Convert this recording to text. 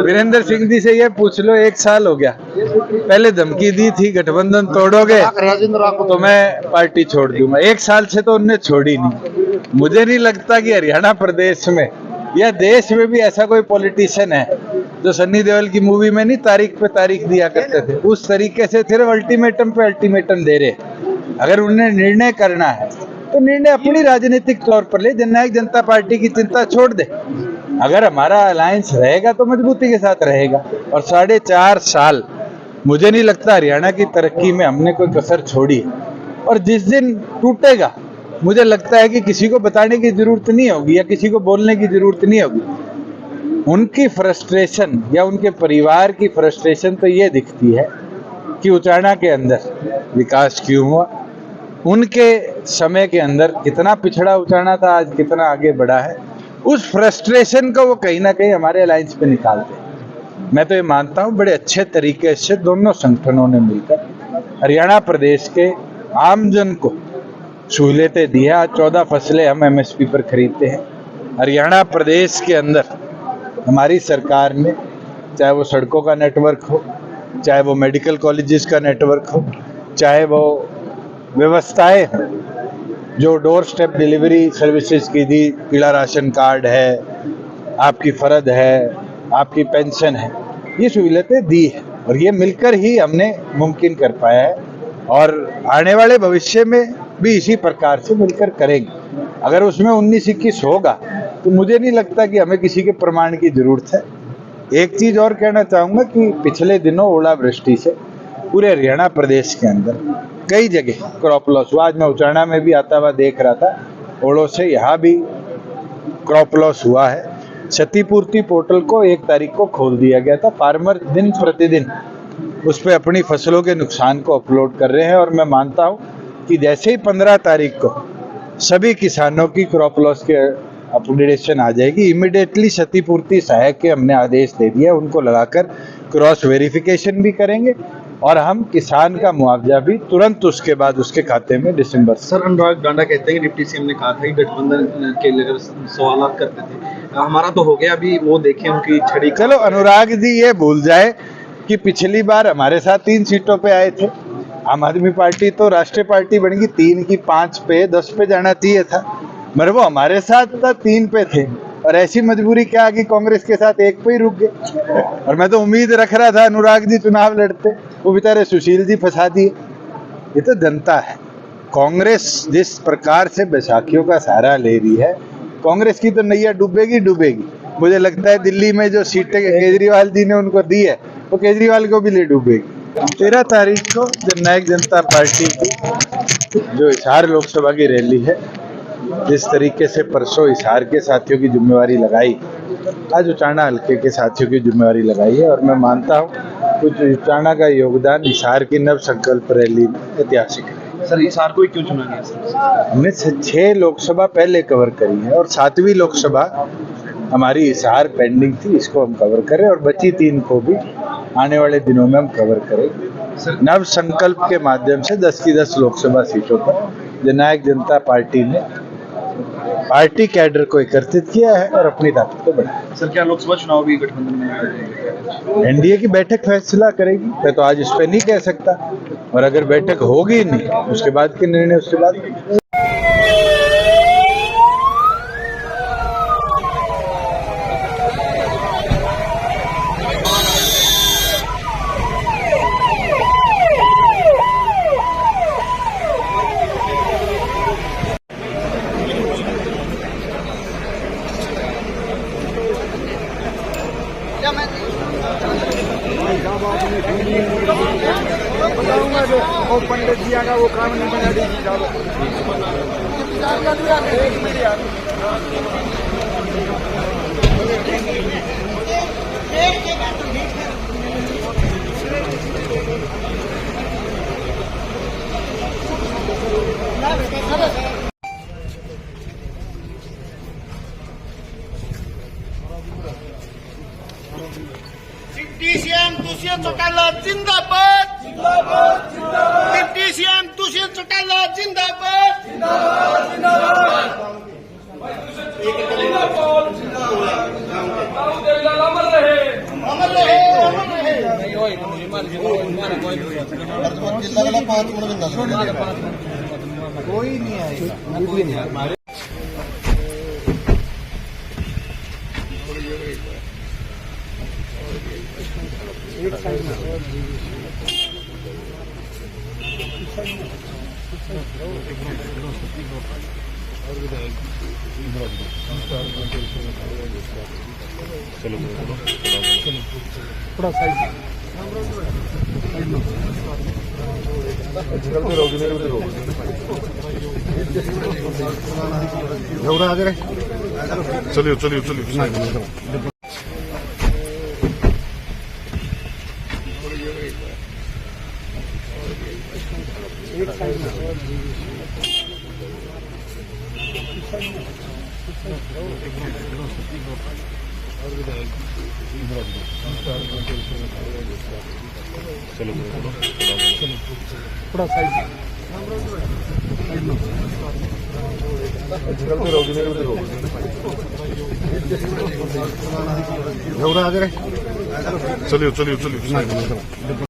वीरेंद्र सिंह जी से ये पूछ लो, 1 साल हो गया, पहले धमकी दी थी गठबंधन तोड़ोगे तो मैं पार्टी छोड़ दूंगा। 1 साल से तो उनने छोड़ी नहीं। मुझे नहीं लगता कि हरियाणा प्रदेश में या देश में भी ऐसा कोई पॉलिटिशियन है जो सन्नी देओल की मूवी में नहीं तारीख पे तारीख दिया करते थे, उस तरीके से सिर्फ अल्टीमेटम पे अल्टीमेटम दे रहे। अगर उन्हें निर्णय करना है तो निर्णय अपनी राजनीतिक तौर पर ले, जननायक जनता पार्टी की चिंता छोड़ दे। अगर हमारा अलायंस रहेगा तो मजबूती के साथ रहेगा। और 4.5 साल मुझे नहीं लगता हरियाणा की तरक्की में हमने कोई कसर छोड़ी। और जिस दिन टूटेगा मुझे लगता है कि किसी को बताने की जरूरत नहीं होगी या किसी को बोलने की जरूरत नहीं होगी। उनकी फ्रस्ट्रेशन या उनके परिवार की फ्रस्ट्रेशन तो ये दिखती है कि उचाना के अंदर विकास क्यों हुआ, उनके समय के अंदर कितना पिछड़ा उचाना था, आज कितना आगे बढ़ा है। उस फ्रस्ट्रेशन को वो कहीं ना कहीं हमारे अलायंस पे निकालते हैं। मैं तो ये मानता हूँ बड़े अच्छे तरीके से दोनों संगठनों ने मिलकर हरियाणा प्रदेश के आमजन को सहूलियतें दी है। आज 14 फसलें हम MSP पर खरीदते हैं। हरियाणा प्रदेश के अंदर हमारी सरकार ने, चाहे वो सड़कों का नेटवर्क हो, चाहे वो मेडिकल कॉलेजेस का नेटवर्क हो, चाहे वो व्यवस्थाएं हो, जो डोर स्टेप डिलीवरी सर्विसेज की दी, पीला राशन कार्ड है, आपकी फर्द है, आपकी पेंशन है, ये सहूलियतें दी है और ये मिलकर ही हमने मुमकिन कर पाया है। और आने वाले भविष्य में भी इसी प्रकार से मिलकर करेंगे। अगर उसमें 19-21 होगा तो मुझे नहीं लगता कि हमें किसी के प्रमाण की जरूरत है। एक चीज और कहना चाहूंगा कि पिछले दिनों ओलावृष्टि से पूरे हरियाणा प्रदेश के अंदर कई जगह क्रॉप लॉस हुआ। आज मैं उचाना में भी आता हुआ देख रहा था, ओलों से यहाँ भी क्रॉप लॉस हुआ है। क्षतिपूर्ति पोर्टल को 1 तारीख को खोल दिया गया था। फार्मर दिन प्रतिदिन उस पर अपनी फसलों के नुकसान को अपलोड कर रहे हैं और मैं मानता हूं कि जैसे ही 15 तारीख को सभी किसानों की क्रॉप लॉस के अपडेशन आ जाएगी, इमीडिएटली क्षतिपूर्ति सहायक के हमने आदेश दे दिया, उनको लगाकर क्रॉस वेरिफिकेशन भी करेंगे और हम किसान का मुआवजा भी तुरंत उसके बाद उसके खाते में दिसंबर। सर, अनुराग डांडा कहते हैं कि डिप्टी सीएम ने कहा था कि गठबंधन के लेकर सवाल करते थे, हमारा तो हो गया, अभी वो देखें उनकी छड़ी। चलो अनुराग जी ये भूल जाए कि पिछली बार हमारे साथ 3 सीटों पे आए थे। आम आदमी पार्टी तो राष्ट्रीय पार्टी बन गई, 3 की 5 पे 10 पे जाना चाहिए था, मगर वो हमारे साथ था 3 पे थे और ऐसी मजबूरी क्या कि कांग्रेस के साथ 1 पे ही रुक गए। और मैं तो उम्मीद रख रहा था अनुराग जी चुनाव लड़ते, वो बेचारे सुशील जी फंसा दिए। ये तो जनता है। कांग्रेस जिस प्रकार से बैसाखियों का सहारा ले रही है, कांग्रेस की तो नैया डूबेगी डूबेगी। मुझे लगता है दिल्ली में जो सीटें केजरीवाल जी ने उनको दी है वो केजरीवाल को भी ले डूबेगी। 13 तारीख को जननायक जनता पार्टी की जो हिसार लोकसभा की रैली है, जिस तरीके से परसों हिसार के साथियों की जिम्मेवारी लगाई, आज उचाना हल्के के साथियों की जिम्मेवारी लगाई है और मैं मानता हूँ कुछ उचाना का योगदान हिसार की नव संकल्प रैली में ऐतिहासिक है। सर, हिसार को ही क्यों चुना गया सर? हमने 6 लोकसभा पहले कवर करी है और 7वीं लोकसभा हमारी हिसार पेंडिंग थी, इसको हम कवर करें और बची 3 को भी आने वाले दिनों में हम कवर करेंगे। नव संकल्प के माध्यम से 10 की 10 लोकसभा सीटों पर जननायक जनता पार्टी ने पार्टी कैडर को एकत्रित किया है और अपनी ताकत को बढ़ाया। सर, क्या लोकसभा चुनाव भी गठबंधन में एनडीए की बैठक फैसला करेगी, मैं तो आज इस पे नहीं कह सकता, और अगर बैठक होगी नहीं उसके बाद के निर्णय उसके बाद। वो पंडित जी का वो काम नहीं बना दी। डिप्टी सीएम दुष्यंत चौटाला जिंदाबाद, डिप्टी सीएम दुष्यंत चौटाला जिंदाबाद, अमर कोई नहीं आएगा। थोड़ा साइड चलिए चलिए चलिए थोड़ा साइड चलिए चलिए चलिए